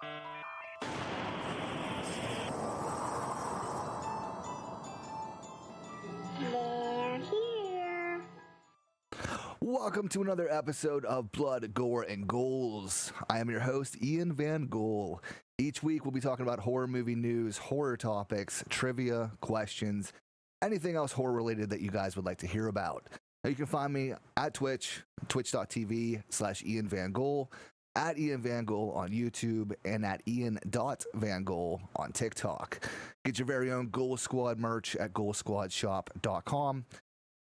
They're here. Welcome to another episode of Blood, Gore, and Ghouls. I am your host, Ian Van Ghoul. Each week we'll be talking about horror movie news, horror topics, trivia, questions, anything else horror related that you guys would like to hear about. Now you can find me at Twitch, twitch.tv/Ian Van Ghoul, at Ian Van Ghoul on YouTube, and at Ian.VanGhoul on TikTok. Get your very own Ghoul Squad merch at GhoulSquadShop.com.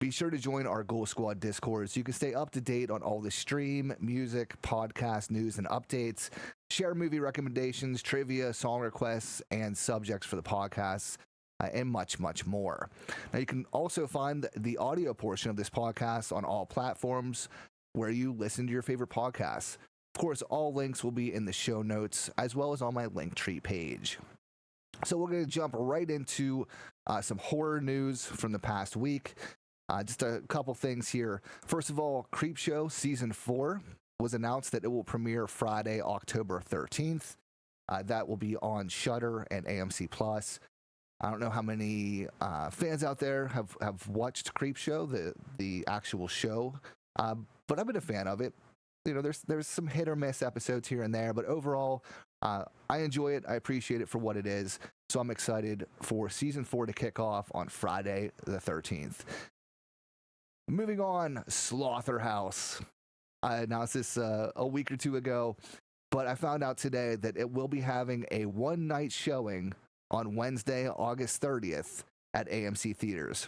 Be sure to join our Ghoul Squad Discord so you can stay up to date on all the stream, music, podcast, news, and updates, share movie recommendations, trivia, song requests, and subjects for the podcasts, and much, much more. Now, you can also find the audio portion of this podcast on all platforms where you listen to your favorite podcasts. Of course, all links will be in the show notes, as well as on my Linktree page. So we're going to jump right into some horror news from the past week. Just a couple things here. First of all, Creepshow Season 4 was announced that it will premiere Friday, October 13th. That will be on Shudder and AMC+. I don't know how many fans out there have watched Creepshow, the actual show, but I've been a fan of it. You know, there's some hit or miss episodes here and there, but overall, I enjoy it. I appreciate it for what it is. So I'm excited for Season 4 to kick off on Friday the 13th. Moving on, Slaughterhouse. I announced this a week or two ago, but I found out today that it will be having a one-night showing on Wednesday, August 30th at AMC Theaters.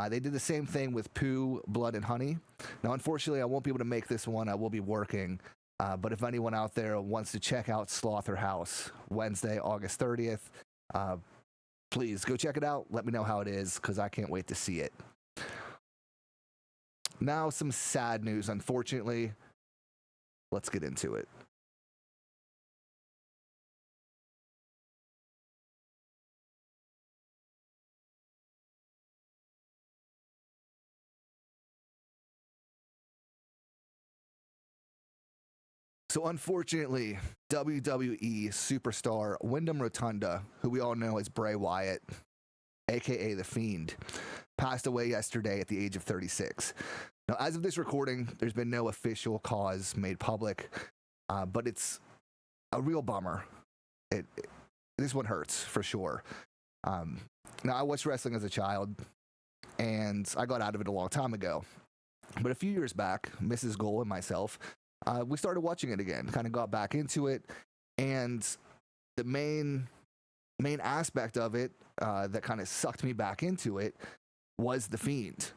They did the same thing with Pooh, Blood, and Honey. Now, unfortunately, I won't be able to make this one. I will be working. But if anyone out there wants to check out Slaughterhouse Wednesday, August 30th, please go check it out. Let me know how it is, because I can't wait to see it. Now, some sad news, unfortunately. Let's get into it. So, unfortunately, WWE superstar Wyndham Rotunda, who we all know as Bray Wyatt, aka The Fiend, passed away yesterday at the age of 36. Now, as of this recording, there's been no official cause made public, but it's a real bummer. This one hurts, for sure. Now, I watched wrestling as a child, and I got out of it a long time ago. But a few years back, Mrs. Goal and myself, we started watching it again, kind of got back into it, and the main aspect of it that kind of sucked me back into it was The Fiend.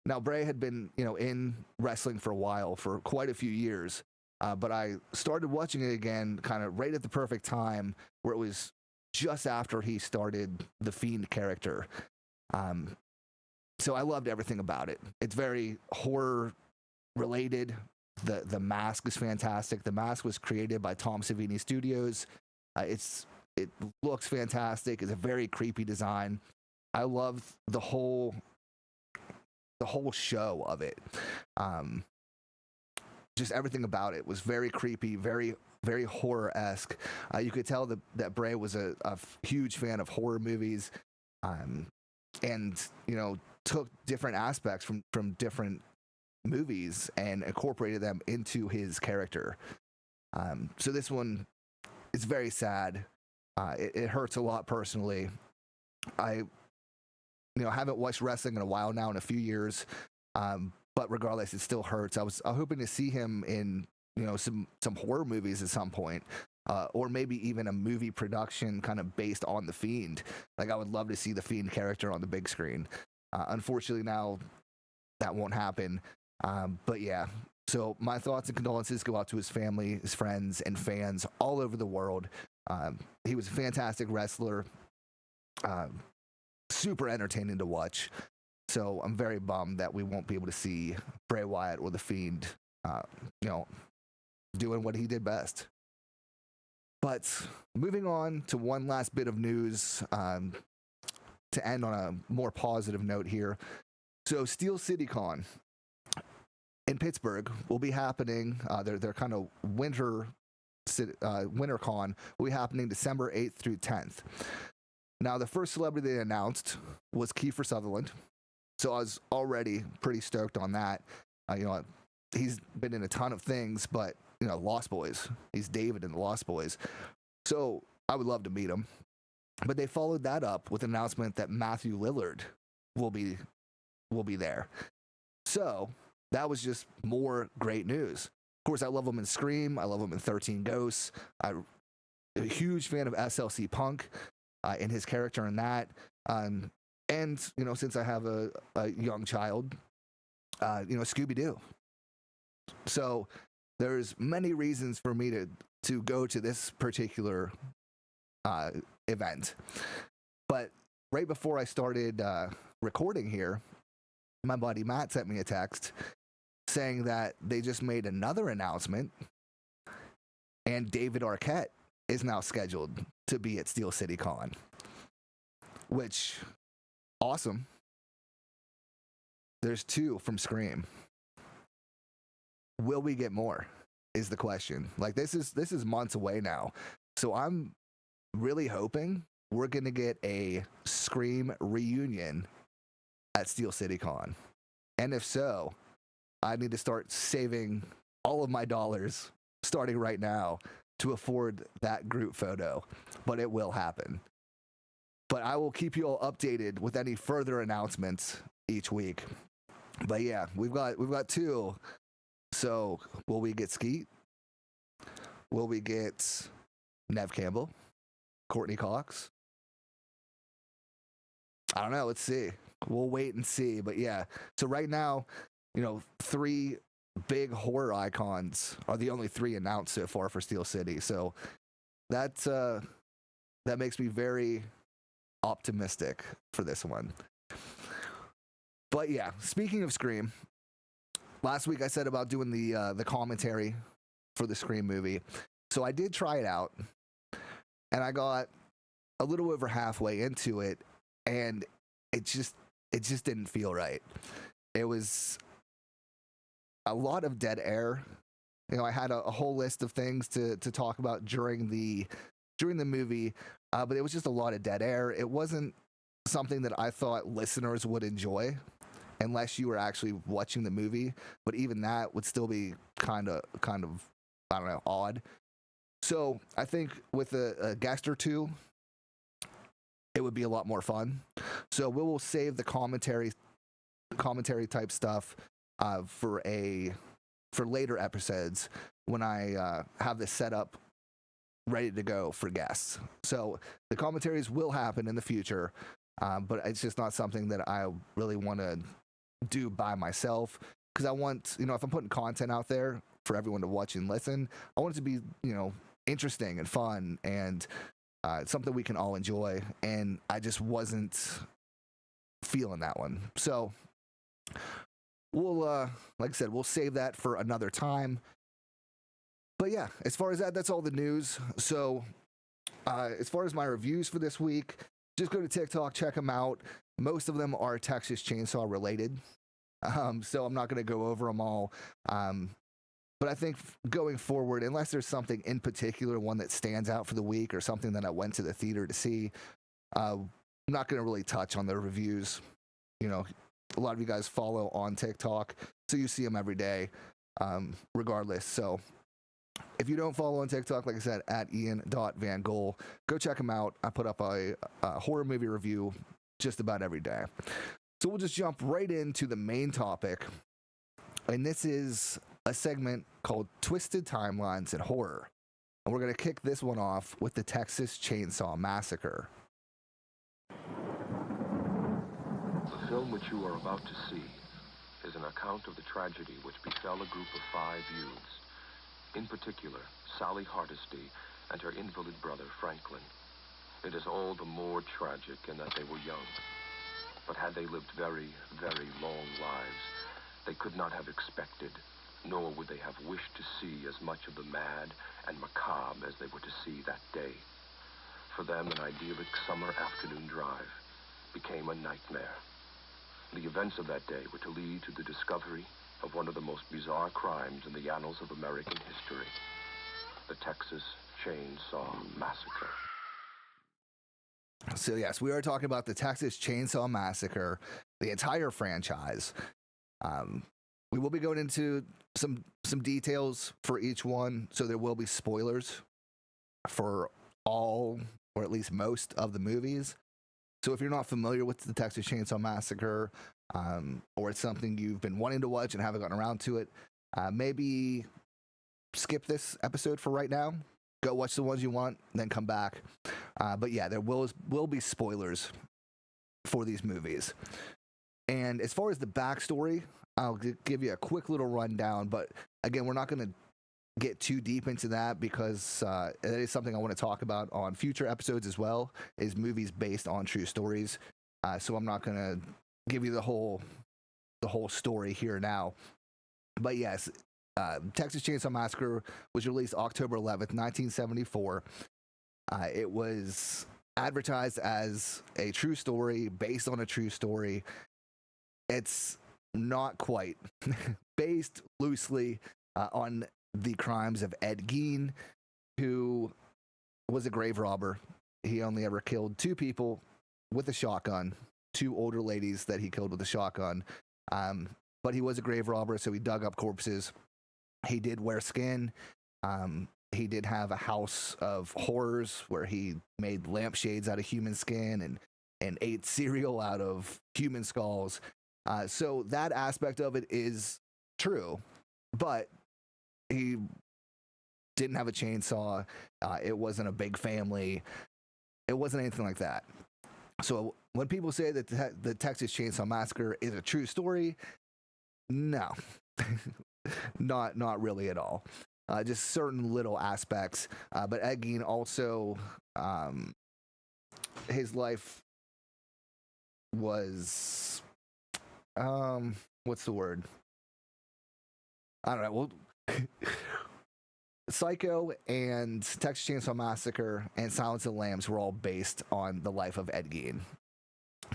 Now, Bray had been, in wrestling for a while, for quite a few years, but I started watching it again kind of right at the perfect time, where it was just after he started the Fiend character. So I loved everything about it. It's very horror related. The mask is fantastic. The mask was created by Tom Savini Studios. It looks fantastic. It's a very creepy design. I love the whole show of it. Just everything about it was very creepy, very, very horror-esque. You could tell that Bray was a huge fan of horror movies, and took different aspects from different movies and incorporated them into his character. So this one is very sad. It hurts a lot personally. I haven't watched wrestling in a while now, in a few years, but regardless, it still hurts. I was hoping to see him in some horror movies at some point, or maybe even a movie production kind of based on The Fiend. Like, I would love to see the Fiend character on the big screen. Unfortunately, now that won't happen. But yeah, so my thoughts and condolences go out to his family, his friends, and fans all over the world. He was a fantastic wrestler, super entertaining to watch. So I'm very bummed that we won't be able to see Bray Wyatt or The Fiend, doing what he did best. But moving on to one last bit of news, to end on a more positive note here. So Steel City Con in Pittsburgh will be happening. Their kind of winter WinterCon will be happening December 8th through 10th. Now, the first celebrity they announced was Kiefer Sutherland. So I was already pretty stoked on that. He's been in a ton of things, but, Lost Boys. He's David in the Lost Boys. So I would love to meet him. But they followed that up with an announcement that Matthew Lillard will be there. So that was just more great news. Of course, I love him in Scream. I love him in 13 Ghosts. I'm a huge fan of SLC Punk and his character in that. And, since I have a young child, Scooby-Doo. So there's many reasons for me to go to this particular event. But right before I started recording here, my buddy Matt sent me a text saying that they just made another announcement and David Arquette is now scheduled to be at Steel City Con, which, awesome. There's 2 from Scream. Will we get more is the question. Like, this is months away now. So I'm really hoping we're going to get a Scream reunion at Steel City Con. And if so, I need to start saving all of my dollars starting right now to afford that group photo. But it will happen. But I will keep you all updated with any further announcements each week. But yeah, we've got 2. So will we get Skeet? Will we get Nev Campbell? Courtney Cox? I don't know. Let's see. We'll wait and see. But yeah, so right now, 3 big horror icons are the only 3 announced so far for Steel City. So that makes me very optimistic for this one. But yeah, speaking of Scream, last week I said about doing the commentary for the Scream movie. So I did try it out, and I got a little over halfway into it, and it just didn't feel right. It was a lot of dead air. I had a whole list of things to talk about during the movie, but it was just a lot of dead air. It wasn't something that I thought listeners would enjoy unless you were actually watching the movie, but even that would still be kind of I don't know, odd. So I think with a guest or 2, it would be a lot more fun. So we will save the commentary type stuff for later episodes when I have this set up ready to go for guests. So the commentaries will happen in the future, but it's just not something that I really want to do by myself, because I want, if I'm putting content out there for everyone to watch and listen, I want it to be, interesting and fun and something we can all enjoy. And I just wasn't feeling that one. So we'll, like I said, we'll save that for another time. But yeah, as far as that's all the news. So as far as my reviews for this week, just go to TikTok, check them out. Most of them are Texas Chainsaw related. So I'm not going to go over them all. But I think going forward, unless there's something in particular, one that stands out for the week or something that I went to the theater to see, I'm not going to really touch on the reviews. A lot of you guys follow on TikTok, so you see them every day, regardless. So if you don't follow on TikTok, like I said, at Ian.VanGoal, go check them out. I put up a horror movie review just about every day. So we'll just jump right into the main topic. And this is a segment called Twisted Timelines in Horror. And we're going to kick this one off with the Texas Chainsaw Massacre. The film which you are about to see is an account of the tragedy which befell a group of 5 youths. In particular, Sally Hardesty and her invalid brother, Franklin. It is all the more tragic in that they were young. But had they lived very, very long lives, they could not have expected, nor would they have wished to see as much of the mad and macabre as they were to see that day. For them, an idyllic summer afternoon drive became a nightmare. The events of that day were to lead to the discovery of one of the most bizarre crimes in the annals of American history. the Texas Chainsaw Massacre. So yes, we are talking about the Texas Chainsaw Massacre, the entire franchise. We will be going into some details for each one, so there will be spoilers for all, or at least most, of the movies. So if you're not familiar with the Texas Chainsaw Massacre, or it's something you've been wanting to watch and haven't gotten around to it, maybe skip this episode for right now. Go watch the ones you want, then come back. But yeah, there will be spoilers for these movies. And as far as the backstory, I'll give you a quick little rundown. But again, we're not going to get too deep into that because it is something I want to talk about on future episodes as well, is movies based on true stories. So I'm not going to give you the whole story here now. But yes, Texas Chainsaw Massacre was released October 11th, 1974. It was advertised as a true story, based on a true story. It's not quite. Based loosely on the crimes of Ed Gein, who was a grave robber. He only ever killed 2 people with a shotgun, 2 older ladies that he killed with a shotgun. But he was a grave robber, so he dug up corpses. He did wear skin. He did have a house of horrors where he made lampshades out of human skin and ate cereal out of human skulls. So that aspect of it is true, but he didn't have a chainsaw. It wasn't a big family. It wasn't anything like that. So when people say that the Texas Chainsaw Massacre is a true story, no, not really at all. Just certain little aspects. But Ed Gein also, his life was, what's the word? I don't know. Well, Psycho and Texas Chainsaw Massacre and Silence of the Lambs were all based on the life of Ed Gein.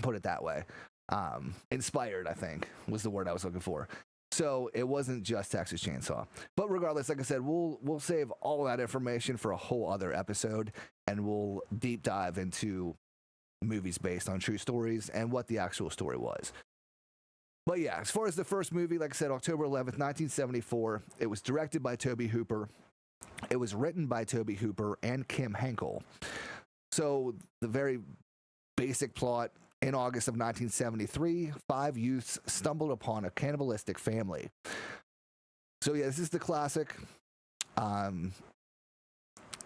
Put it that way. Inspired, I think, was the word I was looking for. So it wasn't just Texas Chainsaw. But regardless, like I said, we'll save all that information for a whole other episode, and we'll deep dive into movies based on true stories and what the actual story was. But yeah, as far as the first movie, like I said, October 11th, 1974, it was directed by Tobe Hooper. It was written by Tobe Hooper and Kim Henkel. So the very basic plot: in August of 1973, 5 youths stumbled upon a cannibalistic family. So yeah, this is the classic.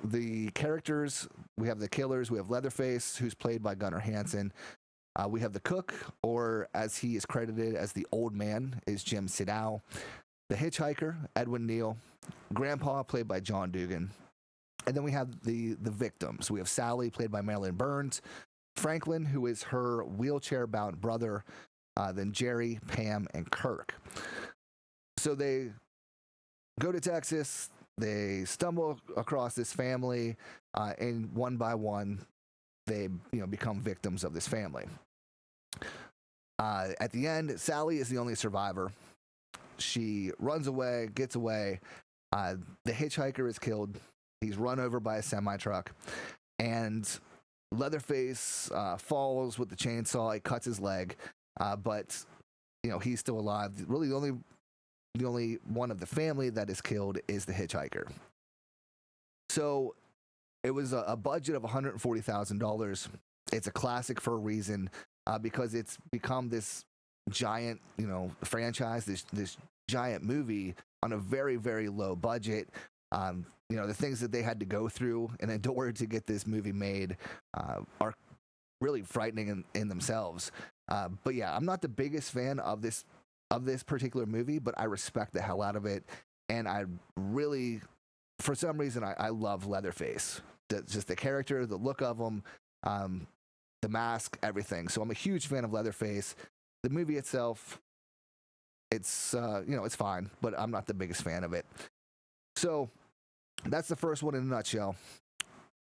The characters, we have the killers, we have Leatherface, who's played by Gunnar Hansen. We have the cook, or as he is credited as the old man, is Jim Sidow. The hitchhiker, Edwin Neal. Grandpa, played by John Dugan. And then we have the victims. We have Sally, played by Marilyn Burns. Franklin, who is her wheelchair-bound brother. Then Jerry, Pam, and Kirk. So they go to Texas. They stumble across this family, and one by one, they become victims of this family. At the end, Sally is the only survivor. She runs away, gets away. The hitchhiker is killed. He's run over by a semi-truck. And Leatherface falls with the chainsaw. He cuts his leg. But, he's still alive. Really, the only one of the family that is killed is the hitchhiker. So it was a budget of $140,000. It's a classic for a reason, because it's become this giant, franchise, this giant movie on a very, very low budget. The things that they had to go through and in order to get this movie made are really frightening in themselves. But yeah, I'm not the biggest fan of this particular movie, but I respect the hell out of it. And I really, for some reason, I love Leatherface. Just the character, the look of him, the mask, everything. So I'm a huge fan of Leatherface. The movie itself, it's it's fine, but I'm not the biggest fan of it. So that's the first one in a nutshell.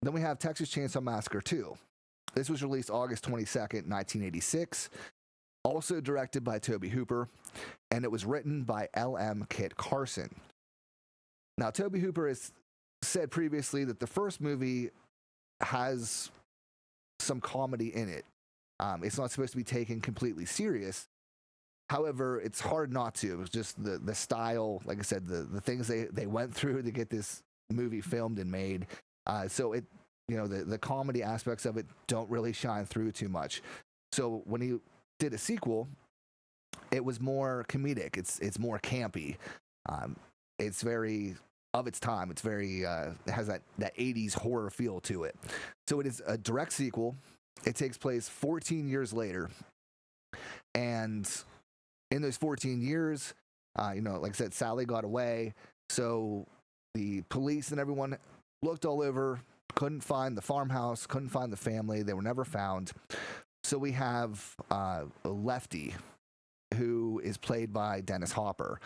Then we have Texas Chainsaw Massacre 2. This was released August 22nd, 1986. Also directed by Tobe Hooper, and it was written by L.M. Kit Carson. Now, Tobe Hooper is said previously that the first movie has some comedy in it. It's not supposed to be taken completely serious. However, it's hard not to. It was just the style, like I said, the things they went through to get this movie filmed and made. So it, the comedy aspects of it don't really shine through too much. So when he did a sequel, it was more comedic. It's more campy. It's very of its time. It's very it has that 80s horror feel to it. So it is a direct sequel. It takes place 14 years later, and in those 14 years, like I said, Sally got away. So the police and everyone looked all over, couldn't find the farmhouse, couldn't find the family. They were never found. So we have Lefty, who is played by Dennis Hopper.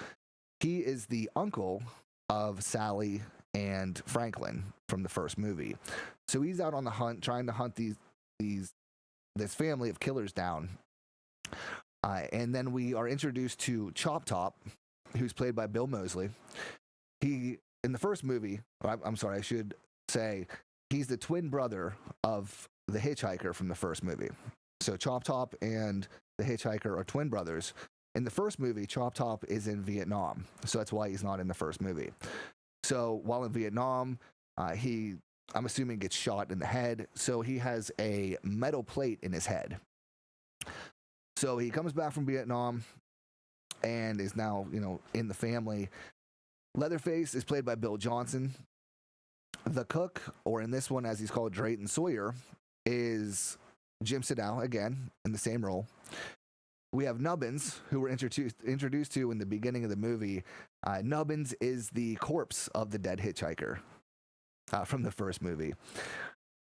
He is the uncle of Sally and Franklin from the first movie. So he's out on the hunt, trying to hunt this family of killers down. And then we are introduced to Chop Top, who's played by Bill Moseley. He, in the first movie, I'm sorry, I should say, he's the twin brother of the hitchhiker from the first movie. So Chop Top and the hitchhiker are twin brothers. In the first movie, Chop Top is in Vietnam, so that's why he's not in the first movie. So while in Vietnam, I'm assuming, gets shot in the head, so he has a metal plate in his head. So he comes back from Vietnam and is now, in the family. Leatherface is played by Bill Johnson. The cook, or in this one, as he's called, Drayton Sawyer, is Jim Siddall, again, in the same role. We have Nubbins, who we're introduced to in the beginning of the movie. Nubbins is the corpse of the dead hitchhiker from the first movie.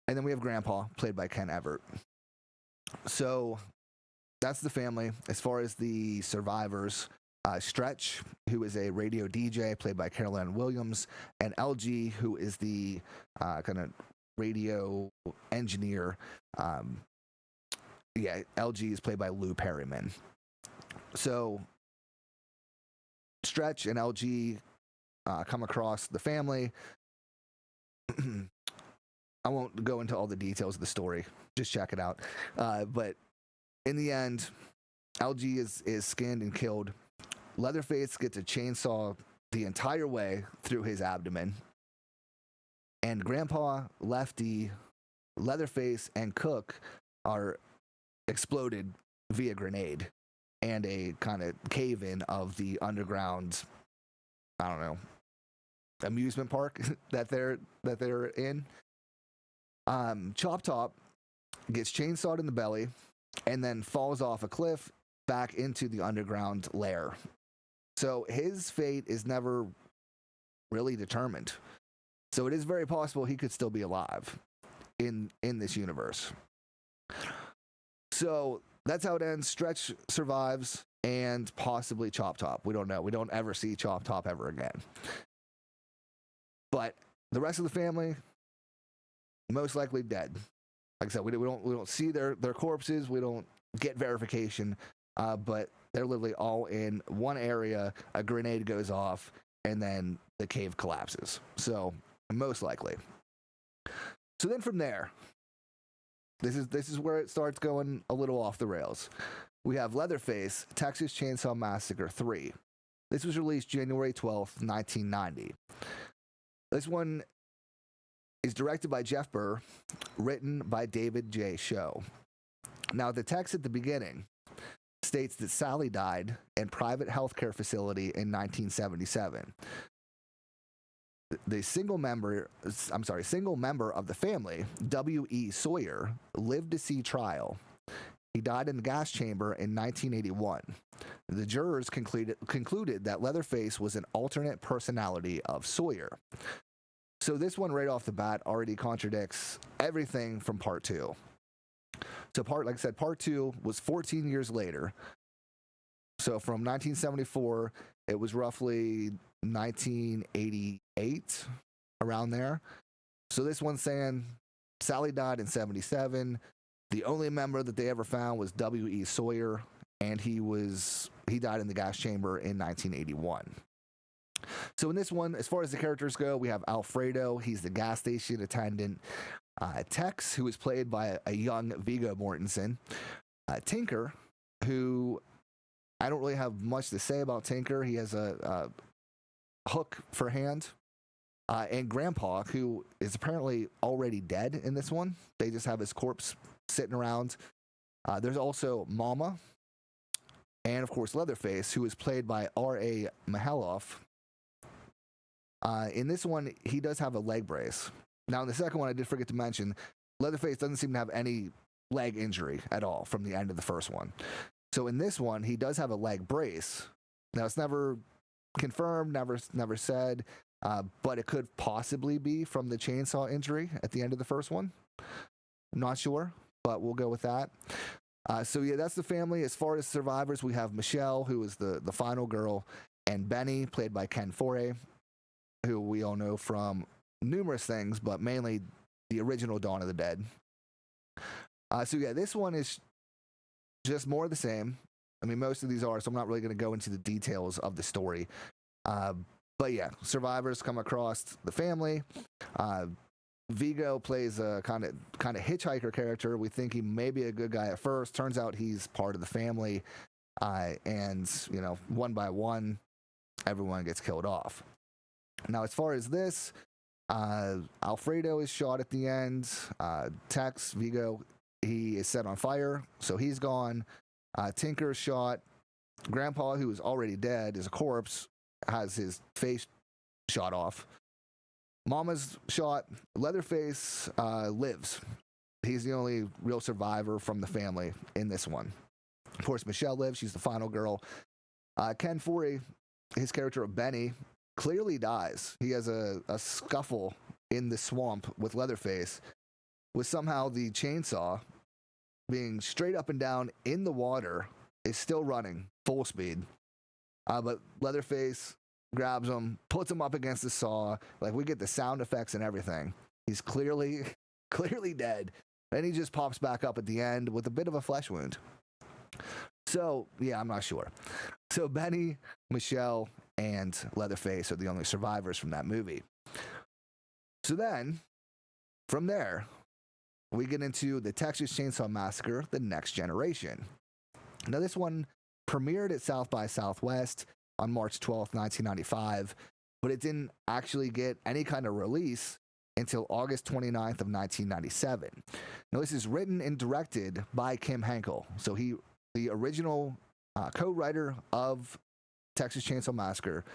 And then we have Grandpa, played by Ken Everett. So that's the family. As far as the survivors, Stretch, who is a radio DJ, played by Caroline Williams, and LG, who is the kind of radio engineer. LG is played by Lou Perryman. So Stretch and LG come across the family. I won't go into all the details of the story. Just check it out. But in the end, LG is skinned and killed. Leatherface gets a chainsaw the entire way through his abdomen. And Grandpa, Lefty, Leatherface, and Cook are exploded via grenade and a kind of cave-in of the underground, I don't know, amusement park that they're in. Chop Top gets chainsawed in the belly and then falls off a cliff back into the underground lair. So his fate is never really determined. So it is very possible he could still be alive in this universe. So that's how it ends. Stretch survives and possibly Chop Top. We don't know. We don't ever see Chop Top ever again. But the rest of the family, most likely dead. Like I said, we don't see their corpses. We don't get verification. But they're literally all in one area. A grenade goes off, and then the cave collapses. So most likely. So then from there, this is where it starts going a little off the rails. We have Leatherface, Texas Chainsaw Massacre 3. This was released January 12th, 1990. This one is directed by Jeff Burr, written by David J. Show. Now, the text at the beginning states that Sally died in private healthcare facility in 1977. The single member of the family, W.E. Sawyer, lived to see trial. He died in the gas chamber in 1981. The jurors concluded that Leatherface was an alternate personality of Sawyer. So this one right off the bat already contradicts everything from part 2. So like I said, part 2 was 14 years later. So from 1974, it was roughly 1988, around there. So this one's saying Sally died in 77. The only member that they ever found was W.E. Sawyer, and he died in the gas chamber in 1981. So in this one, as far as the characters go, we have Alfredo. He's the gas station attendant. Tex, who is played by a young Viggo Mortensen. Tinker, who I don't really have much to say about Tinker. He has a hook for hand. And Grandpa, who is apparently already dead in this one. They just have his corpse sitting around. There's also Mama. And, of course, Leatherface, who is played by R.A. Mihailoff. In this one, he does have a leg brace. Now, in the second one, I did forget to mention, Leatherface doesn't seem to have any leg injury at all from the end of the first one. So in this one, he does have a leg brace. Now, it's never confirmed, never said, but it could possibly be from the chainsaw injury at the end of the first one. I'm not sure, but we'll go with that. So yeah, that's the family. As far as survivors, we have Michelle, who is the final girl, and Benny, played by Ken Foree, who we all know from numerous things, but mainly the original Dawn of the Dead. So yeah, this one is just more of the same. I mean, most of these are, so I'm not really going to go into the details of the story. But yeah, survivors come across the family. Viggo plays a kind of hitchhiker character. We think he may be a good guy at first. Turns out he's part of the family. And, you know, one by one, everyone gets killed off. Now, as far as this, Alfredo is shot at the end. Tex, Viggo, he is set on fire, so he's gone. Tinker is shot. Grandpa, who is already dead, is a corpse, has his face shot off. Mama's shot. Leatherface lives. He's the only real survivor from the family in this one. Of course, Michelle lives. She's the final girl. Ken Foree, his character of Benny, clearly dies. He has a scuffle in the swamp with Leatherface, with somehow the chainsaw being straight up and down in the water is still running full speed. But Leatherface grabs him, puts him up against the saw. Like, we get the sound effects and everything. He's clearly dead. And he just pops back up at the end with a bit of a flesh wound. So, yeah, I'm not sure. So Benny, Michelle, and Leatherface are the only survivors from that movie. So then, from there, we get into the Texas Chainsaw Massacre, The Next Generation. Now, this one premiered at South by Southwest on March 12th, 1995, but it didn't actually get any kind of release until August 29th of 1997. Now, this is written and directed by Kim Henkel. So the original co-writer of Texas Chainsaw Massacre,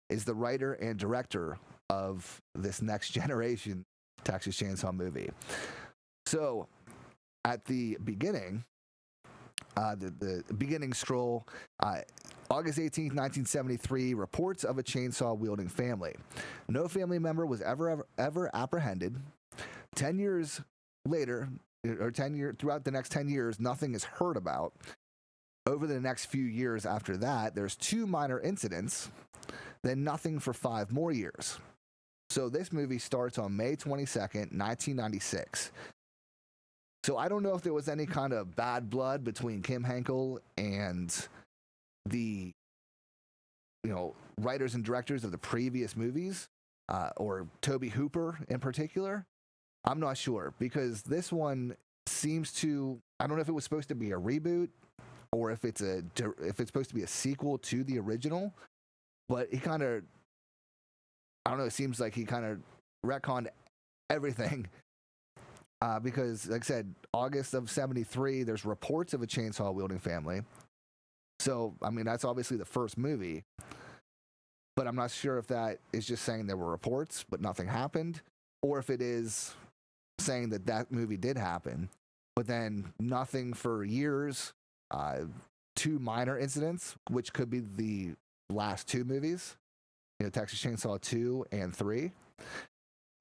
is the writer and director of this Next Generation Texas Chainsaw movie. So, at the beginning, the beginning scroll, August 18th, 1973, reports of a chainsaw-wielding family. No family member was ever apprehended. 10 years later, or throughout the next 10 years, nothing is heard about. Over the next few years after that, there's 2 minor incidents, then nothing for 5 more years. So this movie starts on May 22nd, 1996. So I don't know if there was any kind of bad blood between Kim Henkel and the, writers and directors of the previous movies, or Tobe Hooper in particular. I'm not sure, because this one seems to, I don't know if it was supposed to be a reboot, or if it's supposed to be a sequel to the original, but he kind of, I don't know, it seems like he kind of retconned everything, because, like I said, August of 73, there's reports of a chainsaw-wielding family. So, I mean, that's obviously the first movie, but I'm not sure if that is just saying there were reports, but nothing happened, or if it is saying that movie did happen, but then nothing for years. 2 minor incidents, which could be the last 2 movies, Texas Chainsaw 2 and 3.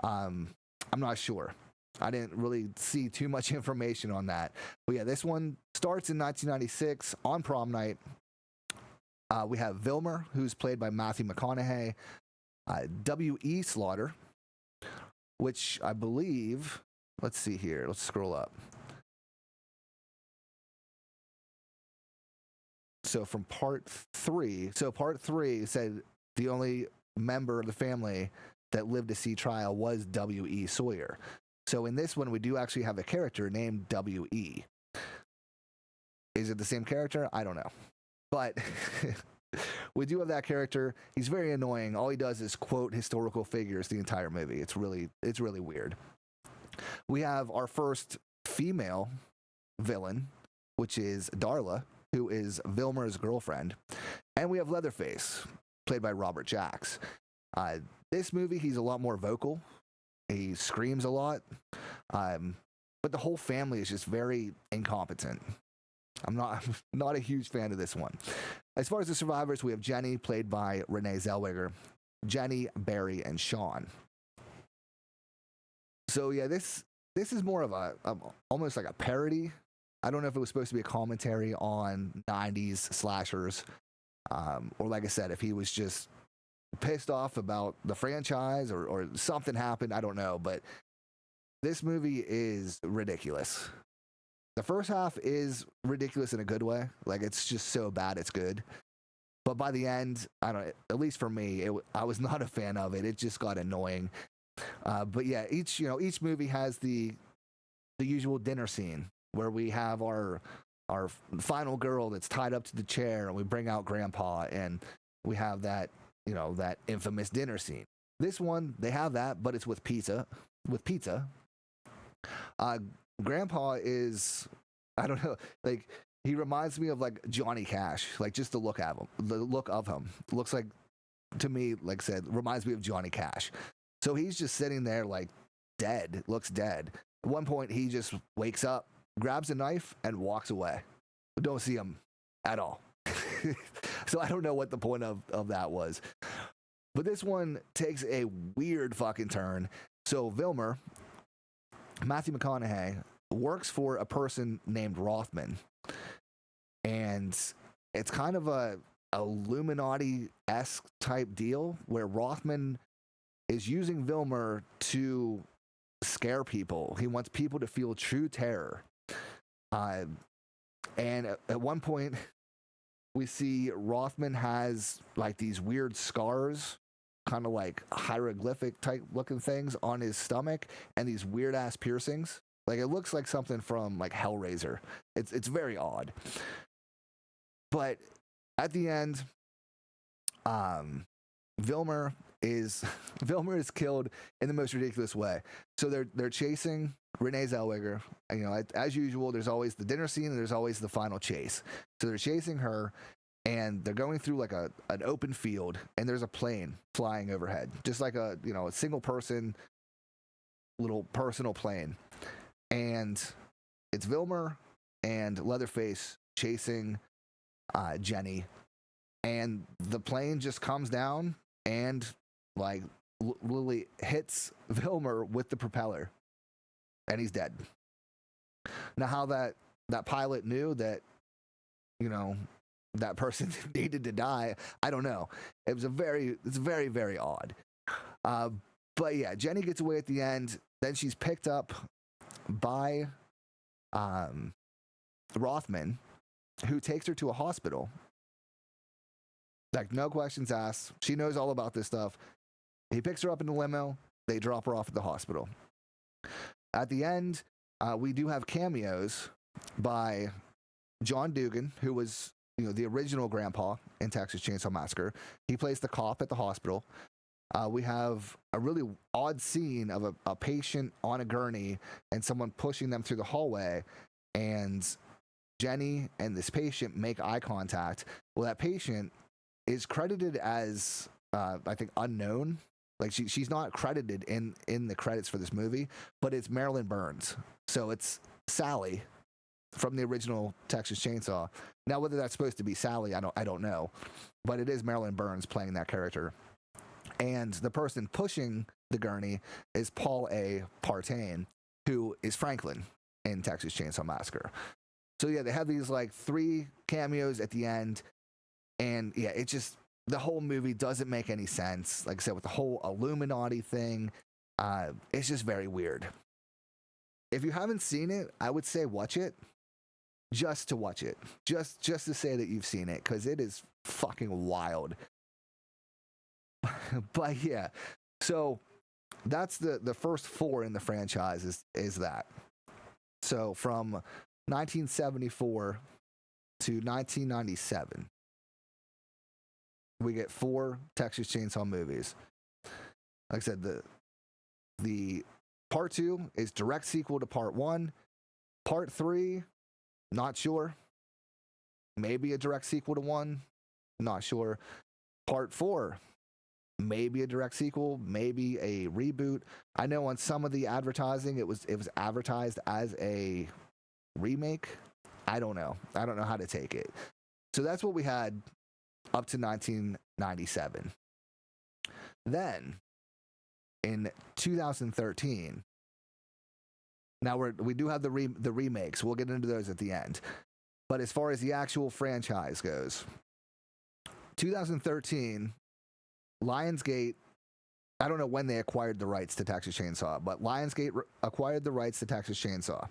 I'm not sure. I didn't really see too much information on that. But yeah, this one starts in 1996 on prom night. We have Vilmer, who's played by Matthew McConaughey. W.E. Slaughter, which I believe, let's see here, let's scroll up. So from part 3 said the only member of the family that lived to see trial was W.E. Sawyer. So in this one, we do actually have a character named W.E. Is it the same character? I don't know. But we do have that character. He's very annoying. All he does is quote historical figures the entire movie. It's really weird. We have our first female villain, which is Darla, who is Vilmer's girlfriend. And we have Leatherface, played by Robert Jacks. This movie, he's a lot more vocal. He screams a lot. But the whole family is just very incompetent. I'm not a huge fan of this one. As far as the survivors, we have Jenny, played by Renee Zellweger, Jenny, Barry, and Sean. So yeah, this is more of a almost like a parody. I don't know if it was supposed to be a commentary on 90s slashers, or like I said, if he was just pissed off about the franchise or something happened. I don't know, but this movie is ridiculous. The first half is ridiculous in a good way. Like, it's just so bad it's good. But by the end, I don't. At least for me, I was not a fan of it. It just got annoying. But yeah, each movie has the usual dinner scene where we have our final girl that's tied up to the chair, and we bring out Grandpa, and we have that that infamous dinner scene. This one, they have that, but it's with pizza. Grandpa is, I don't know, like, he reminds me of like Johnny Cash, like just the look of him. Looks like, to me, like I said, reminds me of Johnny Cash. So he's just sitting there like dead, looks dead. At one point, he just wakes up, grabs a knife, and walks away. We don't see him at all. So I don't know what the point of that was. But this one takes a weird fucking turn. So Vilmer, Matthew McConaughey, works for a person named Rothman. And it's kind of a Illuminati-esque type deal where Rothman is using Vilmer to scare people. He wants people to feel true terror. And at one point, we see Rothman has like these weird scars, kind of like hieroglyphic type looking things on his stomach, and these weird ass piercings. Like, it looks like something from like Hellraiser. It's very odd. But at the end, Vilmer is killed in the most ridiculous way. So they're chasing Renee Zellweger. As usual, there's always the dinner scene and there's always the final chase. So they're chasing her, and they're going through like an open field, and there's a plane flying overhead, just like a single person little personal plane. And it's Vilmer and Leatherface chasing Jenny, and the plane just comes down and like literally hits Vilmer with the propeller, and he's dead. Now, how that pilot knew that that person needed to die, I don't know. It's very, very odd. But yeah, Jenny gets away at the end. Then she's picked up by Rothman, who takes her to a hospital. Like, no questions asked. She knows all about this stuff. He picks her up in the limo. They drop her off at the hospital. At the end, we do have cameos by John Dugan, who was the original grandpa in Texas Chainsaw Massacre. He plays the cop at the hospital. We have a really odd scene of a patient on a gurney and someone pushing them through the hallway, and Jenny and this patient make eye contact. Well, that patient is credited as, I think, unknown. Like, she's not credited in the credits for this movie, but it's Marilyn Burns. So it's Sally from the original Texas Chainsaw. Now, whether that's supposed to be Sally, I don't know. But it is Marilyn Burns playing that character. And the person pushing the gurney is Paul A. Partain, who is Franklin in Texas Chainsaw Massacre. So yeah, they have these like 3 cameos at the end. And yeah, it just, the whole movie doesn't make any sense. Like I said, with the whole Illuminati thing, it's just very weird. If you haven't seen it, I would say watch it. Just to watch it. Just to say that you've seen it, because it is fucking wild. But yeah, so that's the first four in the franchise is that. So from 1974 to 1997, we get four Texas Chainsaw movies. Like I said, the part 2 is direct sequel to part 1. Part 3, not sure. Maybe a direct sequel to 1, not sure. Part 4, maybe a direct sequel, maybe a reboot. I know on some of the advertising it was advertised as a remake. I don't know how to take it. So that's what we had up to 1997. Then in 2013, now we do have the remakes. We'll get into those at the end. But as far as the actual franchise goes, 2013, Lionsgate, I don't know when they acquired the rights to Texas Chainsaw, but Lionsgate acquired the rights to Texas Chainsaw.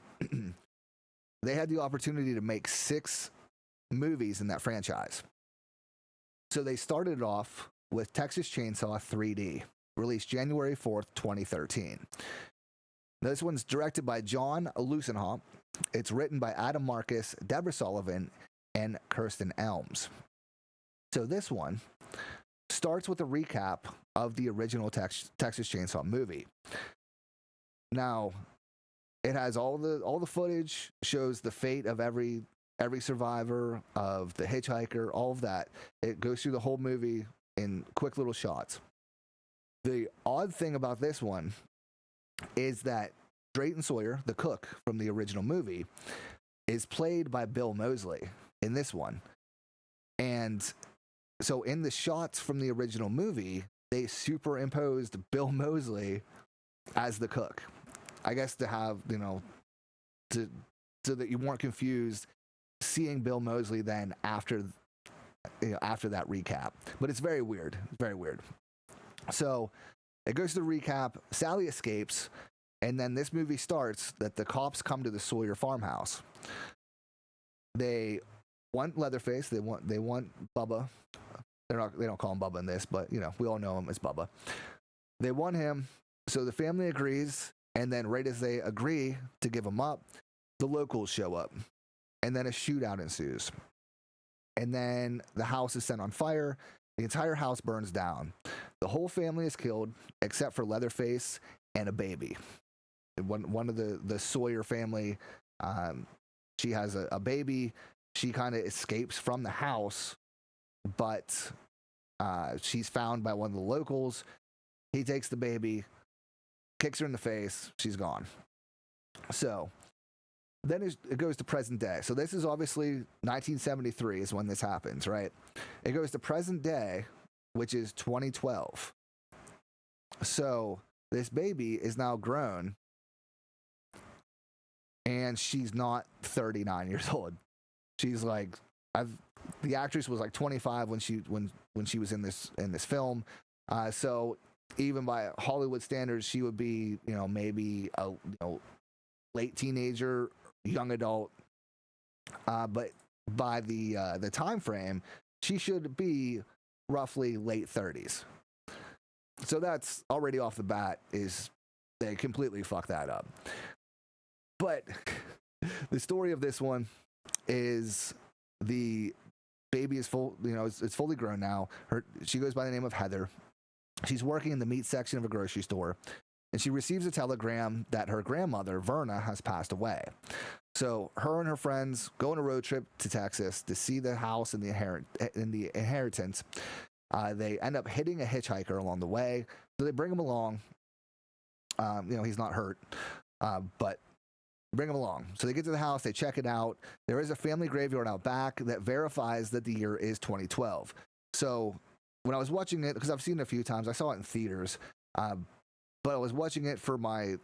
They had the opportunity to make 6 movies in that franchise. So they started off with Texas Chainsaw 3D, released January 4th, 2013. This one's directed by John Lucenhop. It's written by Adam Marcus, Deborah Sullivan, and Kirsten Elms. So this one starts with a recap of the original Texas Chainsaw movie. Now, it has all the footage, shows the fate of every survivor, of the hitchhiker, all of that. It goes through the whole movie in quick little shots. The odd thing about this one is that Drayton Sawyer, the cook from the original movie, is played by Bill Moseley in this one. And so in the shots from the original movie, they superimposed Bill Moseley as the cook. I guess to have, so that you weren't confused seeing Bill Moseley then after that recap. But it's very weird. Very weird. So it goes to the recap. Sally escapes. And then this movie starts that the cops come to the Sawyer farmhouse. They want Leatherface. They want Bubba. They don't call him Bubba in this, but we all know him as Bubba. They want him. So the family agrees. And then right as they agree to give him up, the locals show up. And then a shootout ensues. And then the house is set on fire. The entire house burns down. The whole family is killed except for Leatherface and a baby. One of the Sawyer family, she has a baby. She kind of escapes from the house, but she's found by one of the locals. He takes the baby, kicks her in the face. She's gone. So then it goes to present day. So this is obviously 1973 is when this happens, right? It goes to present day, which is 2012. So this baby is now grown, and she's not 39 years old. She's like, the actress was like 25 when she was in this film. So even by Hollywood standards, she would be, maybe a late teenager, young adult. But by the time frame, she should be roughly late 30s. So that's already off the bat they completely fuck that up. But the story of this one is the baby is full, it's fully grown now. She goes by the name of Heather. She's working in the meat section of a grocery store, and she receives a telegram that her grandmother, Verna, has passed away. So her and her friends go on a road trip to Texas to see the house and the inheritance. They end up hitting a hitchhiker along the way, so they bring him along. He's not hurt, but bring him along. So they get to the house, they check it out. There is a family graveyard out back that verifies that the year is 2012. So when I was watching it, because I've seen it a few times, I saw it in theaters, but I was watching it for my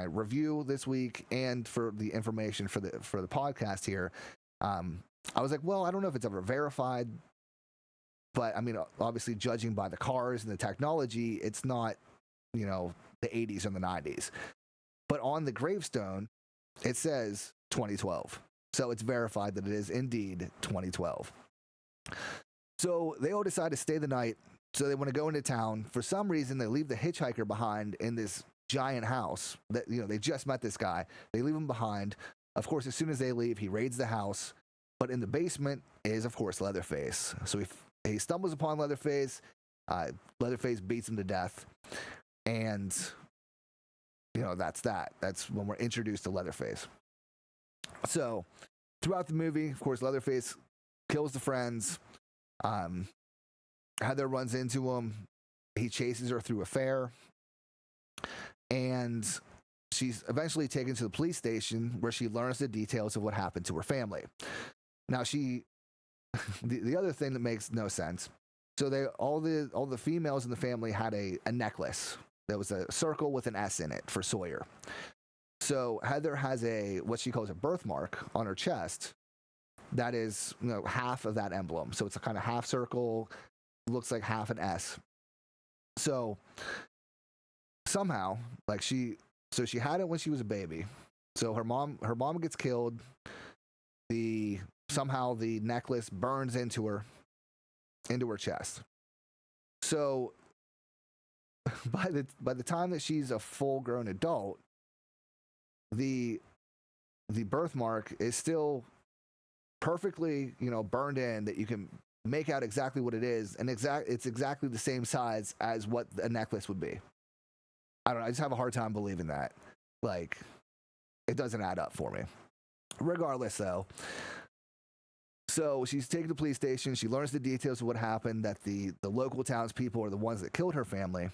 review this week and for the information for the podcast here. I was like, well, I don't know if it's ever verified, but I mean, obviously judging by the cars and the technology, it's not, the 80s or the 90s. But on the gravestone, it says 2012. So it's verified that it is indeed 2012. So they all decide to stay the night So they want to go into town. For some reason, they leave the hitchhiker behind in this giant house that, they just met this guy. They leave him behind. Of course, as soon as they leave, he raids the house. But in the basement is, of course, Leatherface. So he stumbles upon Leatherface. Leatherface beats him to death. And, that's that. That's when we're introduced to Leatherface. So throughout the movie, of course, Leatherface kills the friends. Heather runs into him. He chases her through a fair. And she's eventually taken to the police station where she learns the details of what happened to her family. Now, the other thing that makes no sense. So all the females in the family had a necklace that was a circle with an S in it for Sawyer. So Heather has what she calls a birthmark on her chest that is, half of that emblem. So it's a kind of half circle, looks like half an S. So somehow, she had it when she was a baby. So her mom gets killed. Somehow the necklace burns into her chest. So by the time that she's a full-grown adult, the birthmark is still perfectly, burned in, that you can make out exactly what it is, and it's exactly the same size as what a necklace would be. I don't know. I just have a hard time believing that. It doesn't add up for me. Regardless, though. So she's taken to the police station. She learns the details of what happened, that the local townspeople are the ones that killed her family.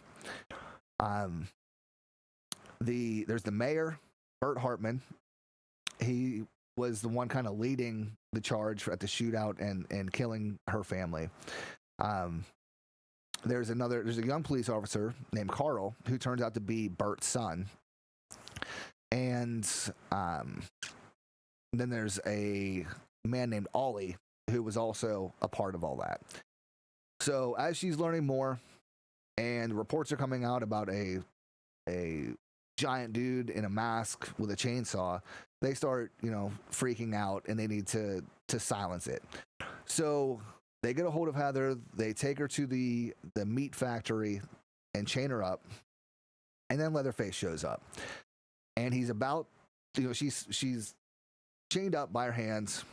There's the mayor, Bert Hartman. He was the one kind of leading the charge at the shootout and killing her family. There's a young police officer named Carl who turns out to be Bert's son. And then there's a man named Ollie who was also a part of all that. So as she's learning more and reports are coming out about a giant dude in a mask with a chainsaw, they start, freaking out, and they need to silence it. So they get a hold of Heather. They take her to the meat factory and chain her up. And then Leatherface shows up. And he's about, she's chained up by her hands,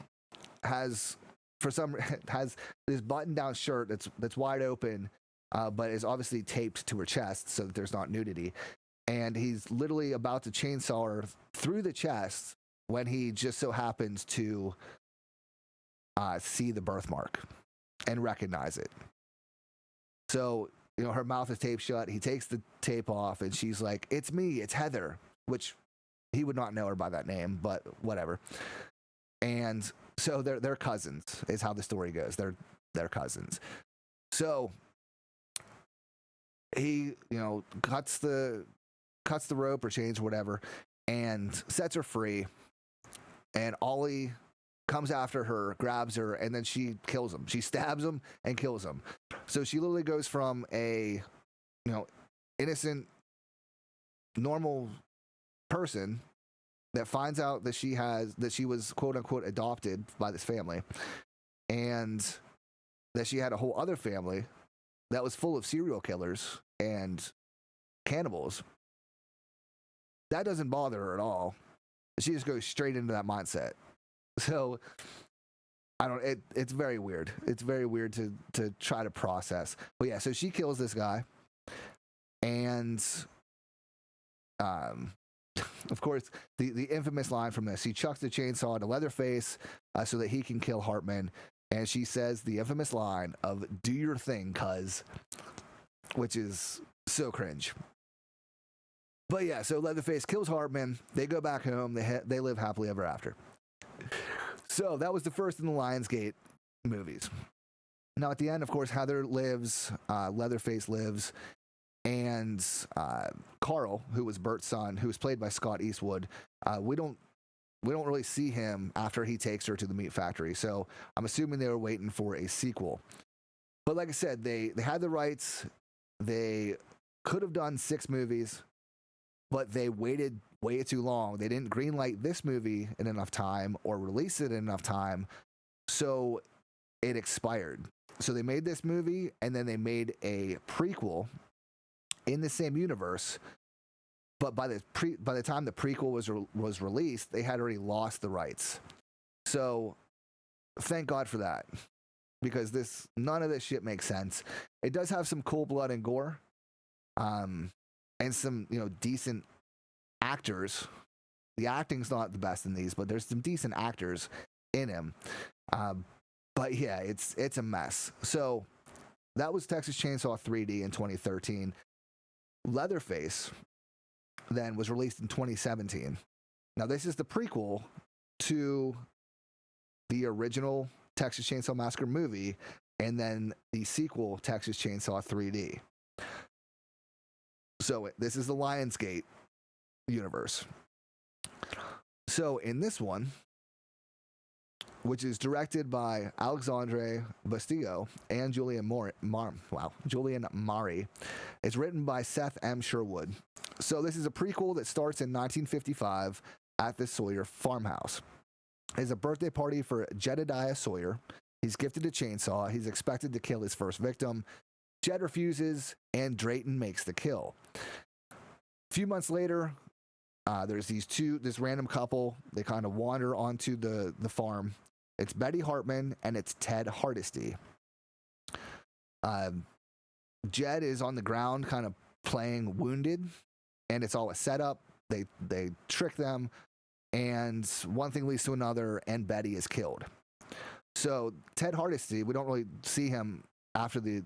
has this button-down shirt that's wide open, but is obviously taped to her chest so that there's not nudity. And he's literally about to chainsaw her through the chest when he just so happens to see the birthmark and recognize it. So, her mouth is taped shut. He takes the tape off, and she's like, "It's me, it's Heather," which he would not know her by that name, but whatever. And so they're cousins, is how the story goes. They're cousins. So he, cuts the rope or chains or whatever, and sets her free. And Ollie comes after her, grabs her, and then she kills him. She stabs him and kills him. So she literally goes from a, innocent, normal person that finds out that she was quote unquote adopted by this family, and that she had a whole other family that was full of serial killers and cannibals. That doesn't bother her at all. She just goes straight into that mindset. So it's very weird. It's very weird to try to process. But yeah, so she kills this guy. And of course, the infamous line from this, he chucks the chainsaw to Leatherface so that he can kill Hartman. And she says the infamous line of "Do your thing, cuz," which is so cringe. But yeah, so Leatherface kills Hartman. They go back home. They live happily ever after. So that was the first in the Lionsgate movies. Now at the end, of course, Heather lives, Leatherface lives, and Carl, who was Bert's son, who was played by Scott Eastwood, we don't really see him after he takes her to the meat factory. So I'm assuming they were waiting for a sequel. But like I said, they had the rights. They could have done 6 movies, but they waited way too long. They didn't greenlight this movie in enough time or release it in enough time. So it expired. So they made this movie, and then they made a prequel in the same universe. But by the time the prequel was released, they had already lost the rights. So thank God for that, because none of this shit makes sense. It does have some cool blood and gore, and some decent actors. The acting's not the best in these, but there's some decent actors in him. But yeah, it's a mess. So that was Texas Chainsaw 3D in 2013. Leatherface then was released in 2017. Now this is the prequel to the original Texas Chainsaw Massacre movie, and then the sequel, Texas Chainsaw 3D. So this is the Lionsgate universe. So in this one, which is directed by Alexandre Bastillo and Julian Mari, it's written by Seth M. Sherwood. So this is a prequel that starts in 1955 at the Sawyer farmhouse. It's a birthday party for Jedediah Sawyer. He's gifted a chainsaw. He's expected to kill his first victim. Jed refuses, and Drayton makes the kill. A few months later, there's this random couple. They kind of wander onto the farm. It's Betty Hartman and it's Ted Hardesty. Jed is on the ground, kind of playing wounded, and it's all a setup. They trick them, and one thing leads to another, and Betty is killed. So Ted Hardesty, we don't really see him after the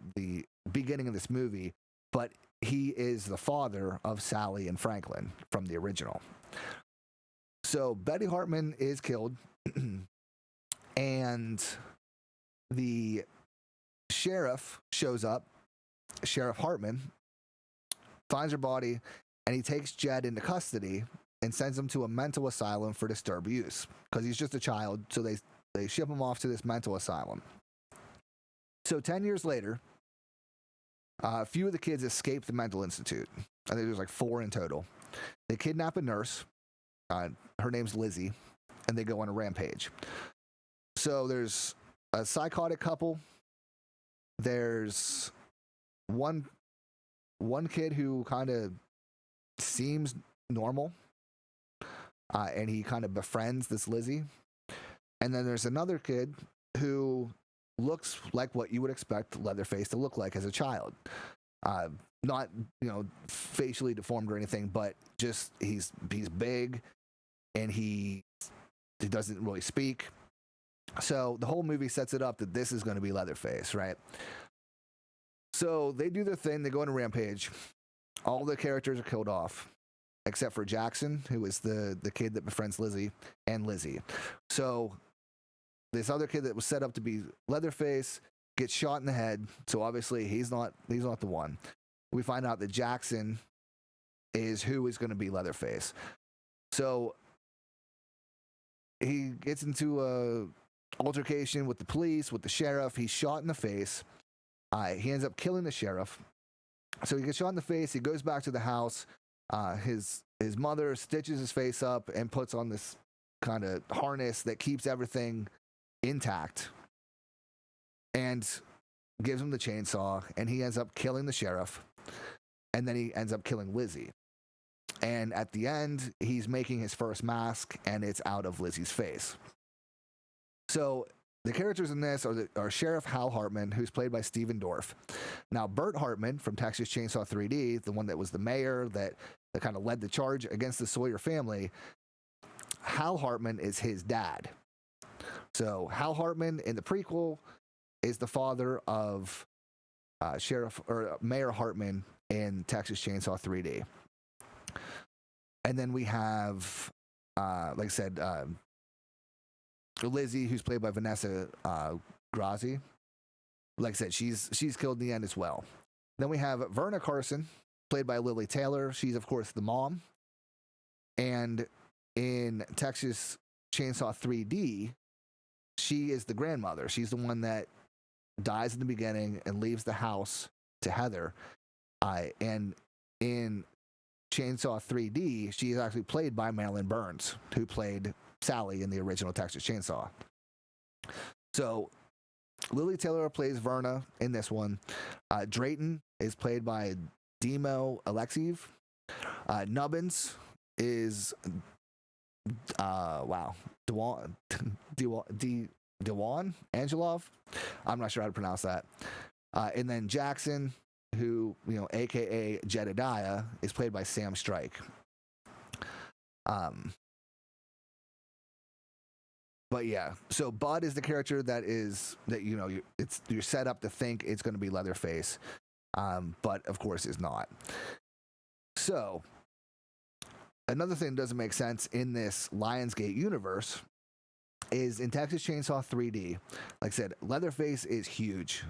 beginning of this movie, but he is the father of Sally and Franklin from the original. So Betty Hartman is killed, and the sheriff shows up. Sheriff Hartman finds her body, and he takes Jed into custody and sends him to a mental asylum for disturbed use, because he's just a child, so they ship him off to this mental asylum. So 10 years later, a few of the kids escape the mental institute. I think there's like 4 in total. They kidnap a nurse. Her name's Lizzie, and they go on a rampage. So there's a psychotic couple. There's one kid who kind of seems normal, and he kind of befriends this Lizzie. And then there's another kid who looks like what you would expect Leatherface to look like as a child. Not, facially deformed or anything, but just he's big, and he doesn't really speak. So the whole movie sets it up that this is going to be Leatherface, right? So they do their thing. They go on a rampage. All the characters are killed off, except for Jackson, who is the kid that befriends Lizzie, and Lizzie. So this other kid that was set up to be Leatherface gets shot in the head. So obviously he's not the one. We find out that Jackson is who is going to be Leatherface. So he gets into a altercation with the police, with the sheriff. He's shot in the face. He ends up killing the sheriff. So he gets shot in the face. He goes back to the house. His mother stitches his face up and puts on this kind of harness that keeps everything intact, and gives him the chainsaw, and he ends up killing the sheriff, and then he ends up killing Lizzie. And at the end, he's making his first mask, and it's out of Lizzie's face. So the characters in this are Sheriff Hal Hartman, who's played by Stephen Dorff. Now, Bert Hartman from Texas Chainsaw 3D, the one that was the mayor that kind of led the charge against the Sawyer family, Hal Hartman is his dad. So Hal Hartman in the prequel is the father of Mayor Hartman in Texas Chainsaw 3D. And then we have, like I said, Lizzie, who's played by Vanessa Grazi. Like I said, she's killed in the end as well. Then we have Verna Carson, played by Lily Taylor. She's, of course, the mom. And in Texas Chainsaw 3D, she is the grandmother. She's the one that dies in the beginning and leaves the house to Heather. And in Chainsaw 3D, she is actually played by Marilyn Burns, who played Sally in the original Texas Chainsaw. So Lily Taylor plays Verna in this one. Drayton is played by Demo Alexiev. Nubbins is Dewan Angelov. I'm not sure how to pronounce that. And then Jackson, who, aka Jedediah, is played by Sam Strike. But yeah, so Bud is the character you're set up to think it's going to be Leatherface, but of course is not. So another thing that doesn't make sense in this Lionsgate universe is in Texas Chainsaw 3D. Like I said, Leatherface is huge.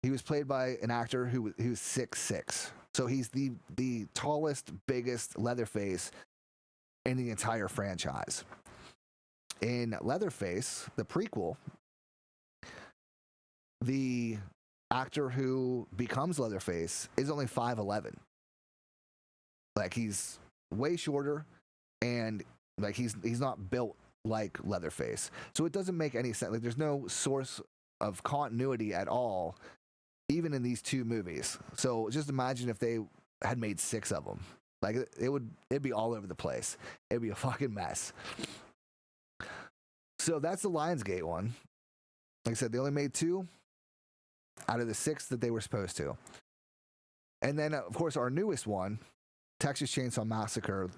He was played by an actor who's 6'6", so he's the tallest, biggest Leatherface in the entire franchise. In Leatherface, the prequel, the actor who becomes Leatherface is only 5'11". Like, he's way shorter, and like he's not built like Leatherface. So it doesn't make any sense. Like, there's no source of continuity at all, even in these two movies. So just imagine if they had made 6 of them. Like, it'd be all over the place. It'd be a fucking mess. So that's the Lionsgate one. Like I said, they only made 2 out of the 6 that they were supposed to. And then, of course, our newest one, Texas Chainsaw Massacre,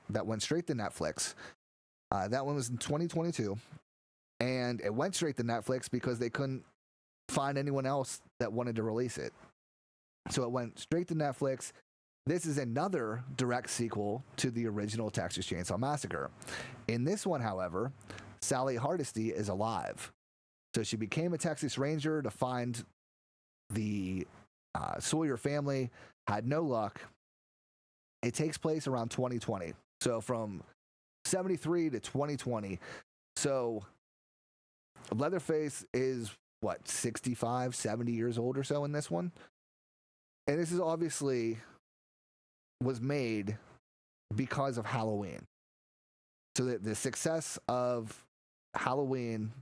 that went straight to Netflix. That one was in 2022. And it went straight to Netflix because they couldn't find anyone else that wanted to release it. So it went straight to Netflix. This is another direct sequel to the original Texas Chainsaw Massacre. In this one, however, Sally Hardesty is alive. So she became a Texas Ranger to find the Sawyer family, had no luck. It takes place around 2020. So from 73 to 2020. So Leatherface is, 65, 70 years old or so in this one? And this is obviously was made because of Halloween. So the success of Halloween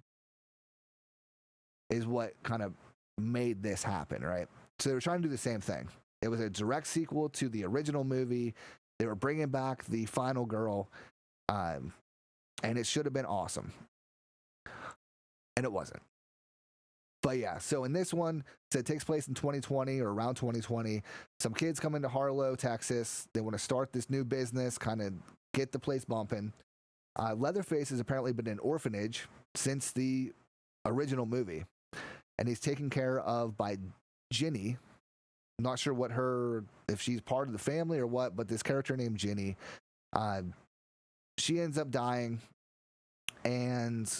is what kind of made this happen, right? So they were trying to do the same thing. It was a direct sequel to the original movie. They were bringing back the final girl, and it should have been awesome. And it wasn't. But yeah, so in this one, so it takes place in 2020 or around 2020. Some kids come into Harlow, Texas. They want to start this new business, kind of get the place bumping. Leatherface has apparently been in an orphanage since the original movie. And he's taken care of by Ginny. Not sure if she's part of the family or what, but this character named Ginny, she ends up dying, and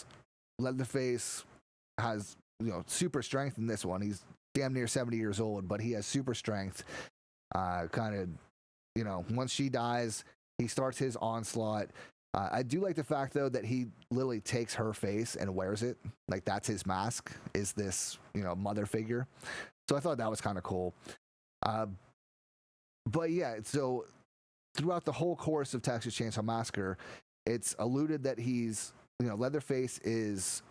Leatherface has, super strength in this one. He's damn near 70 years old, but he has super strength. Once she dies, he starts his onslaught. I do like the fact, though, that he literally takes her face and wears it. Like, that's his mask, is this, mother figure. So I thought that was kind of cool. But yeah, so throughout the whole course of Texas Chainsaw Massacre, it's alluded that he's, Leatherface is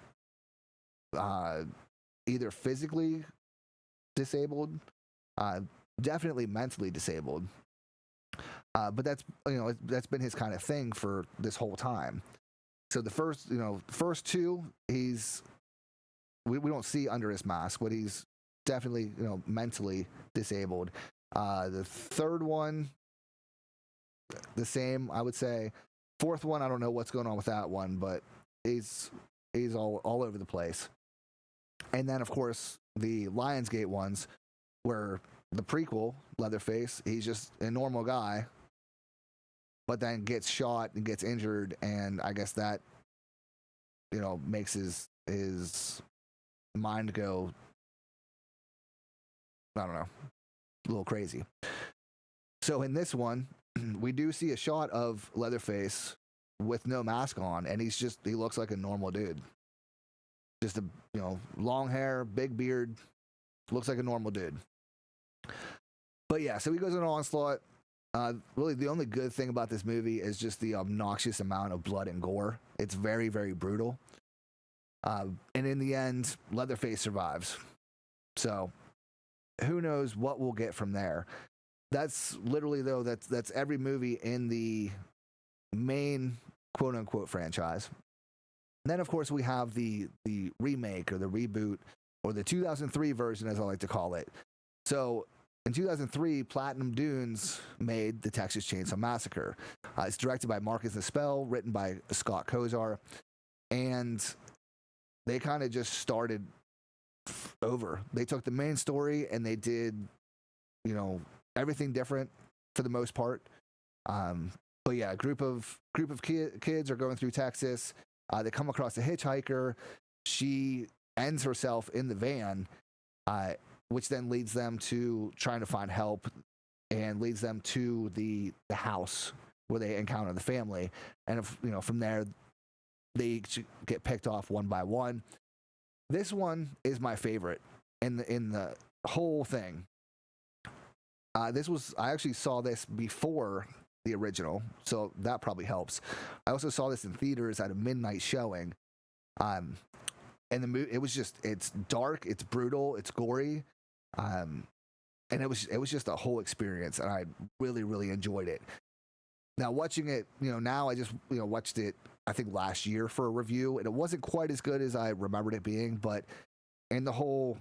either physically disabled, definitely mentally disabled. But that's been his kind of thing for this whole time. So the first 2, we don't see under his mask, but he's definitely, mentally disabled. The third one, the same, I would say. Fourth one, I don't know what's going on with that one, but he's all over the place. And then, of course, the Lionsgate ones, where the prequel, Leatherface, he's just a normal guy, but then gets shot and gets injured, and I guess that, makes his mind go, I don't know, a little crazy. So in this one, we do see a shot of Leatherface with no mask on, and he looks like a normal dude. Just a, long hair, big beard, looks like a normal dude. But yeah, so he goes on an onslaught. Really, the only good thing about this movie is just the obnoxious amount of blood and gore. It's very, very brutal. And in the end, Leatherface survives. So who knows what we'll get from there. That's literally, though, that's every movie in the main quote-unquote franchise. And then, of course, we have the remake or the reboot or the 2003 version, as I like to call it. So in 2003, Platinum Dunes made the Texas Chainsaw Massacre. It's directed by Marcus Nispel, written by Scott Kozar, and they kind of just started over. They took the main story and they did, everything different for the most part. But yeah, a group of kids are going through Texas. They come across a hitchhiker. She ends herself in the van, which then leads them to trying to find help and leads them to the house where they encounter the family. And from there, they get picked off one by one. This one is my favorite in the whole thing. I actually saw this before the original, so that probably helps. I also saw this in theaters at a midnight showing. And it's dark, it's brutal, it's gory. And it was just a whole experience, and I really, really enjoyed it. Now watching it, now I just, watched it, I think last year for a review, and it wasn't quite as good as I remembered it being, but in the whole,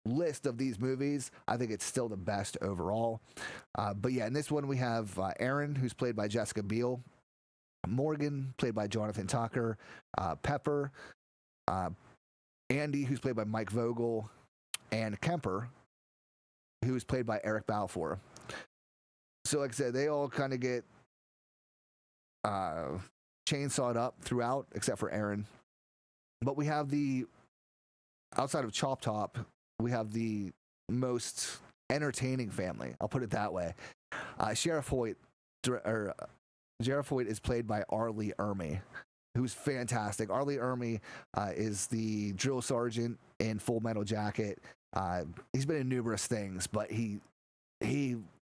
list of these movies, I think it's still the best overall. But yeah, in this one we have Erin, who's played by Jessica Biel, Morgan, played by Jonathan Tucker, Pepper, Andy, who's played by Mike Vogel, and Kemper, who's played by Eric Balfour. So like I said, they all kind of get chainsawed up throughout, except for Erin. But we have outside of Chop Top, we have the most entertaining family. I'll put it that way. Sheriff Hoyt is played by Arlie Ermy, who's fantastic. Arlie Ermy is the drill sergeant in Full Metal Jacket. He's been in numerous things, but he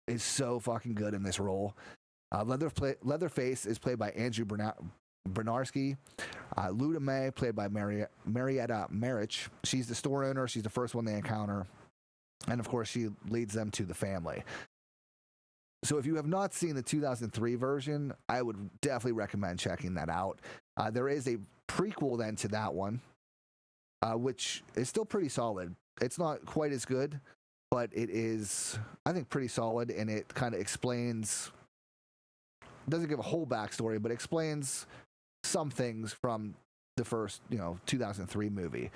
is so fucking good in this role. Leatherface is played by Andrew Bernarski. Luda May, played by Marietta Marich. She's the store owner. She's the first one they encounter. And of course, she leads them to the family. So if you have not seen the 2003 version, I would definitely recommend checking that out. There is a prequel then to that one, which is still pretty solid. It's not quite as good, but it is, I think, pretty solid, and it kind of explains, doesn't give a whole backstory, but explains some things from the first, 2003 movie.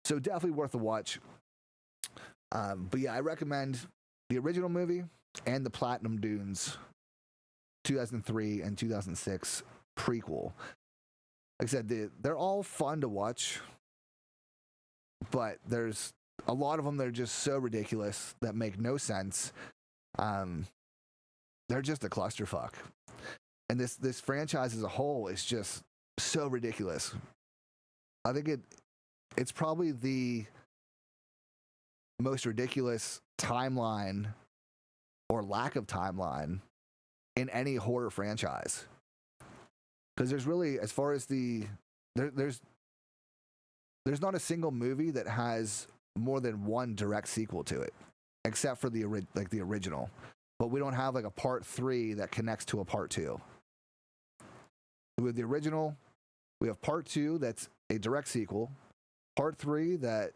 So definitely worth a watch. But yeah, I recommend the original movie and the Platinum Dunes 2003 and 2006 prequel. Like I said, they're all fun to watch, but there's a lot of them that are just so ridiculous that make no sense. They're just a clusterfuck. And this franchise as a whole is just so ridiculous. I think it's probably the most ridiculous timeline or lack of timeline in any horror franchise. Because there's really, as far as there's not a single movie that has more than one direct sequel to it, except for the original. But we don't have like a part 3 that connects to a part 2. With the original, we have part 2 that's a direct sequel, part 3 that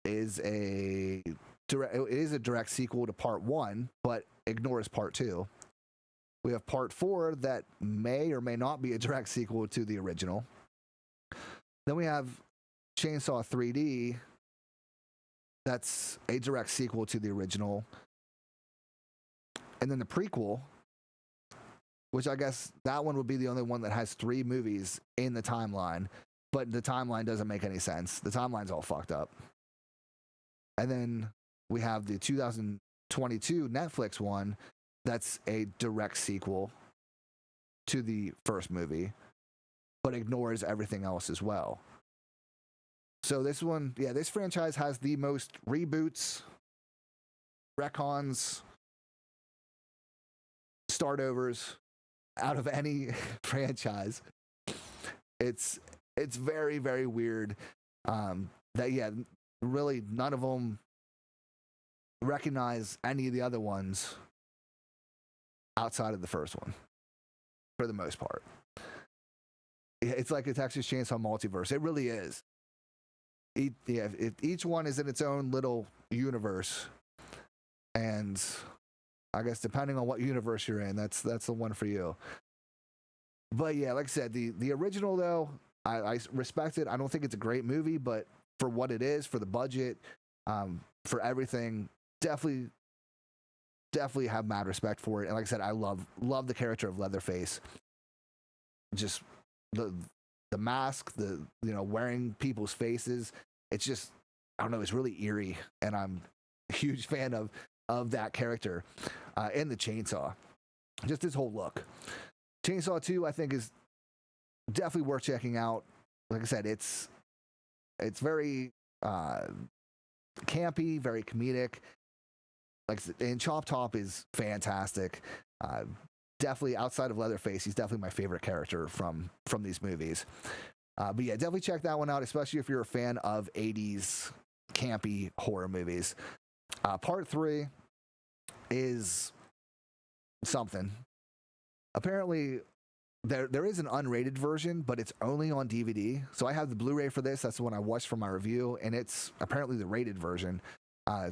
is a direct sequel to part 1, but ignores part 2. We have part 4 that may or may not be a direct sequel to the original. Then we have Chainsaw 3D, that's a direct sequel to the original. And then the prequel, which I guess that one would be the only one that has 3 movies in the timeline, but the timeline doesn't make any sense. The timeline's all fucked up. And then we have the 2022 Netflix one that's a direct sequel to the first movie, but ignores everything else as well. So this one, yeah, this franchise has the most reboots, retcons, start overs out of any franchise. It's It's very, very weird. That yeah, really none of them recognize any of the other ones outside of the first one, for the most part. It's like a Texas Chainsaw multiverse. It really is. Each one is in its own little universe, and I guess depending on what universe you're in, that's the one for you. But yeah, like I said, the original though, I respect it. I don't think it's a great movie, but for what it is, for the budget, for everything, definitely have mad respect for it. And like I said, I love the character of Leatherface. Just the mask, the wearing people's faces. It's just, I don't know, it's really eerie, and I'm a huge fan of that character and the chainsaw. Just his whole look. Chainsaw 2, I think, is definitely worth checking out. Like I said, it's very campy, very comedic. And Chop Top is fantastic. Definitely outside of Leatherface, he's definitely my favorite character from these movies. But yeah, definitely check that one out, especially if you're a fan of 80s campy horror movies. Part 3 is something. Apparently, there is an unrated version, but it's only on DVD. So I have the Blu-ray for this. That's the one I watched for my review, and it's apparently the rated version.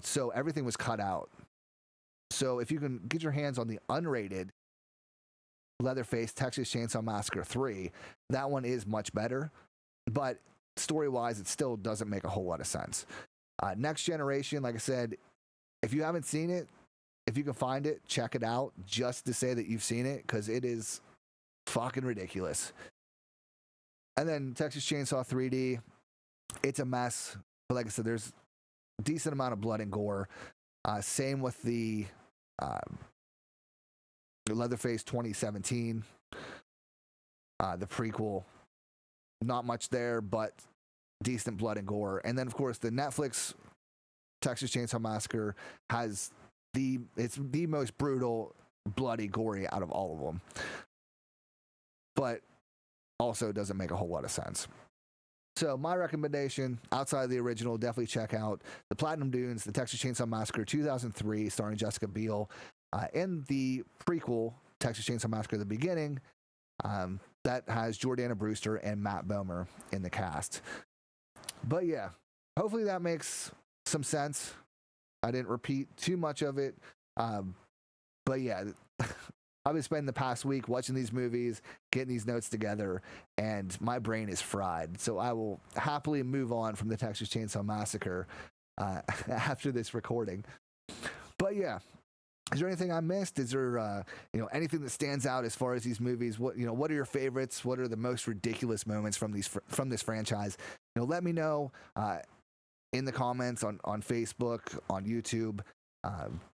So everything was cut out. So if you can get your hands on the unrated Leatherface Texas Chainsaw Massacre 3, that one is much better. But story-wise, it still doesn't make a whole lot of sense. Next Generation, like I said, if you haven't seen it, if you can find it, check it out just to say that you've seen it, because it is fucking ridiculous. And then Texas Chainsaw 3D, it's a mess. But like I said, there's a decent amount of blood and gore. Same with the Leatherface 2017, the prequel. Not much there, but decent blood and gore. And then, of course, the Netflix Texas Chainsaw Massacre has it's the most brutal, bloody, gory out of all of them. But also doesn't make a whole lot of sense. So my recommendation, outside of the original, definitely check out The Platinum Dunes, the Texas Chainsaw Massacre 2003, starring Jessica Biel, and the prequel, Texas Chainsaw Massacre: The Beginning, that has Jordana Brewster and Matt Bomer in the cast. But yeah, hopefully that makes some sense. I didn't repeat too much of it. But yeah, I've been spending the past week watching these movies, getting these notes together, and my brain is fried. So I will happily move on from the Texas Chainsaw Massacre after this recording. But yeah, is there anything I missed? Is there anything that stands out as far as these movies? What are your favorites? What are the most ridiculous moments from this franchise? Let me know in the comments on Facebook, on YouTube.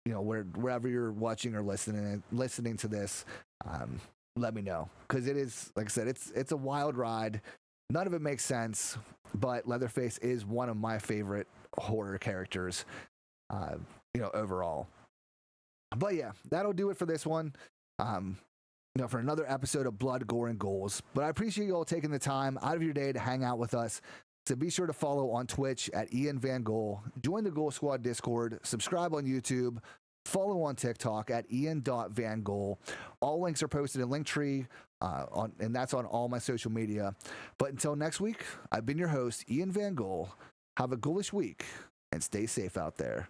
Wherever you're watching or listening to this, let me know, because it is, like I said, it's a wild ride. None of it makes sense, but Leatherface is one of my favorite horror characters, overall. But yeah, that'll do it for this one. For another episode of Blood, Gore, and Ghouls. But I appreciate you all taking the time out of your day to hang out with us. So be sure to follow on Twitch at Ian Van Ghoul, join the Ghoul Squad Discord, subscribe on YouTube, follow on TikTok at Ian.VanGhoul. All links are posted in Linktree, and that's on all my social media. But until next week, I've been your host, Ian Van Ghoul. Have a ghoulish week, and stay safe out there.